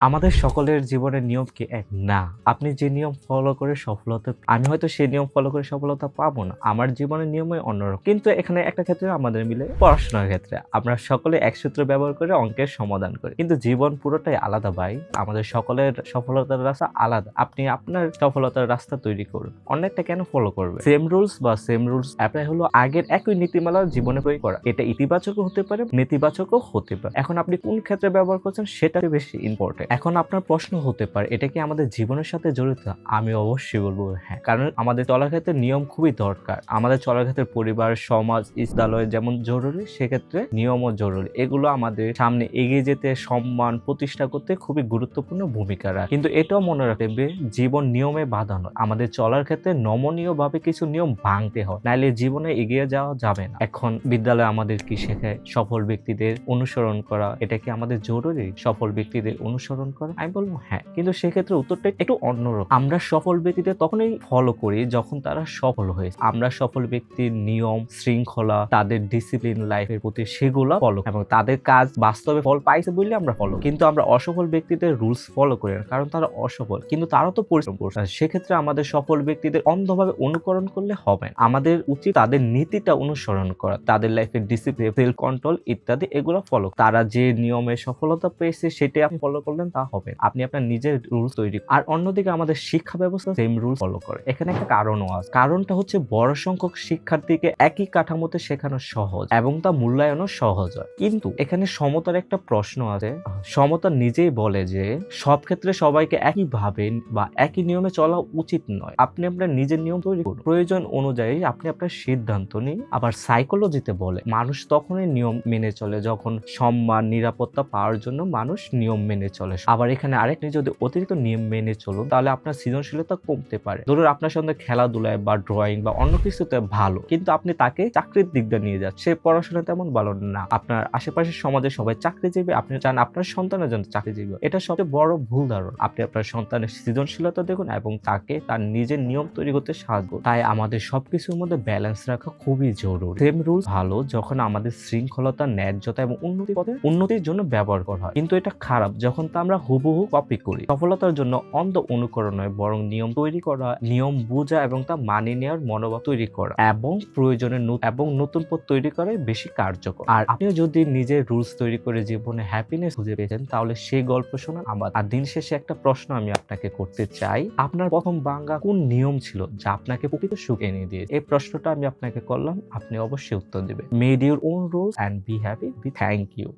আমাদের সকলের জীবনের নিয়ম কি এক? না। আপনি যে নিয়ম ফলো করে সফলতা আমি হয়তো সেই নিয়ম ফলো করে সফলতা পাবো না। আমার জীবনের নিয়মই অন্যরকম। কিন্তু এখানে একটা ক্ষেত্রে আমাদের মিলে পড়াশোনার ক্ষেত্রে। আমরা সকলে এক সূত্র ব্যবহার করে অঙ্কের সমাধান করি। কিন্তু জীবন পুরোটাই আলাদা ভাই। আমাদের সকলের সফলতার রাস্তা আলাদা। আপনি আপনার সফলতার রাস্তা তৈরি করুন। অন্যেরটা কেন ফলো করবে? সেম রুলস বা সেম রুলস এপ্লাই হলো আগের একই নীতিমালা জীবনে প্রয়োগ করা। এটা ইতিবাচকও হতে পারে, নেতিবাচকও হতে পারে। এখন আপনি কোন ক্ষেত্রে ব্যবহার করছেন সেটাই বেশি ইম্পর্টেন্ট। এখন আপনার প্রশ্ন হতে পারে এটা কি আমাদের জীবনের সাথে জড়িত? আমি অবশ্যই বলবো হ্যাঁ। কারণ আমাদের চলার ক্ষেত্রে নিয়ম খুবই দরকার। আমাদের চলার ক্ষেত্রে পরিবার, সমাজ, বিদ্যালয় যেমন জরুরি সেক্ষেত্রে নিয়মও জরুরি। এগুলো আমাদের সামনে এগিয়ে যেতে সম্মান প্রতিষ্ঠা করতে খুবই গুরুত্বপূর্ণ ভূমিকা রাখে। কিন্তু এটাও মনে রাখবে জীবন নিয়মে বাঁধা নয়। আমাদের চলার ক্ষেত্রে নমনীয় ভাবে কিছু নিয়ম ভাঙতে হয়, নাইলে জীবনে এগিয়ে যাওয়া যাবে না। এখন বিদ্যালয় আমাদের কি শেখায়? সফল ব্যক্তিদের অনুসরণ করা। এটা কি আমাদের জরুরি? সফল ব্যক্তিদের অনুসরণ করা? আমি বলবো হ্যাঁ, কিন্তু সেক্ষেত্রে উত্তরটা একটু অন্যরকম। আমরা সফল ব্যক্তিদের তখনই ফলো করি যখন তারা সফল হয়েছে। আমরা সফল ব্যক্তির নিয়ম শৃঙ্খলা, তাদের ডিসিপ্লিন লাইফের প্রতি সেগুলো ফলো এবং তাদের কাজ বাস্তবে ফল পাইছে বললে আমরা ফলো। কিন্তু আমরা অসফল ব্যক্তিদের রুলস ফলো করি না, কারণ তারা অসফল, কিন্তু তারাও তো পরিশ্রম করছে। সেক্ষেত্রে আমাদের সফল ব্যক্তিদের অন্ধভাবে অনুকরণ করলে হবে না। আমাদের উচিত তাদের নীতিটা অনুসরণ করা, তাদের লাইফের ডিসিপ্লিন, সেলফ কন্ট্রোল ইত্যাদি এগুলো ফলো। তারা যে নিয়মে সফলতা পেয়েছে সেটাই আপনি ফলো করলেন তা হবে। আপনি আপনার নিজের রুলস তৈরি। আর অন্যদিকে আমাদের শিক্ষা ব্যবস্থা সেম রুল ফলো করে। এখানে একটা কারণও আছে। কারণটা হচ্ছে বড় সংখ্যক শিক্ষার্থীকে একই কাঠামোতে শেখানো সহজ এবং তা মূল্যায়নও সহজ হয়। কিন্তু এখানে সমতার একটা প্রশ্ন আছে। সমতা নিজেই বলে যে সব ক্ষেত্রে সবাইকে একইভাবে বা একই নিয়মে চলা উচিত নয়। আপনি আপনার নিজের নিয়ম তৈরি করুন, প্রয়োজন অনুযায়ী আপনি আপনার সিদ্ধান্ত নিন। আবার সাইকোলজিতে বলে মানুষ তখনই নিয়ম মেনে চলে যখন সম্মান নিরাপত্তা পাওয়ার জন্য মানুষ নিয়ম মেনে চলে। আবার এখানে আরেকটি, যদি অতিরিক্ত নিয়ম মেনে চলুন তাহলে আপনার সৃজনশীলতা কমতে পারে। ধরুন আপনার সঙ্গে খেলাধুলায় বা ড্রয়িং বা অন্য কিছুতে ভালো, কিন্তু আপনি তাকে চাকরির দিক দিয়ে নিয়ে যাচ্ছেন, সে পড়াশোনা তেমন ভালো না। আপনার আশেপাশের সমাজে সবাই চাকরিজীবী, আপনি চান আপনার সন্তানের জন্য চাকরিজীবী। এটা সবচেয়ে বড় ভুল ধারণা। আপনি আপনার সন্তানের সৃজনশীলতা দেখুন এবং তাকে তার নিজের নিয়ম তৈরি করতে সাহায্য করুন। তাই আমাদের সবকিছুর মধ্যে ব্যালেন্স রাখা খুবই জরুরি। সেম রুলস ভালো যখন আমাদের শৃঙ্খলতা, ন্যায্যতা এবং উন্নতির জন্য ব্যবহার করা হয়, কিন্তু এটা খারাপ যখন তা আমরা হুবহু কপি করি। সফলতার জন্য অন্ধ অনুকরণ নয়, বরং নিয়ম তৈরি করা, নিয়ম বোঝা এবং তা মানিয়ে নেওয়ার মনোভাব তৈরি করা এবং প্রয়োজনে নতুন পথ তৈরি করাই বেশি কার্যকর। আর আপনিও যদি নিজের রুলস তৈরি করে জীবনে হ্যাপিনেস খুঁজে পেয়েছেন তাহলে সেই গল্প শোনান আমার। আর দিন শেষে একটা প্রশ্ন আমি আপনাকে করতে চাই, আপনার প্রথম ভাঙা কোন নিয়ম ছিল যা আপনাকে প্রকৃত সুখ এনে দিয়েছে? এই প্রশ্নটা আমি আপনাকে করলাম, আপনি অবশ্যই উত্তর দিবেন। Made your own rules and be happy. Thank you.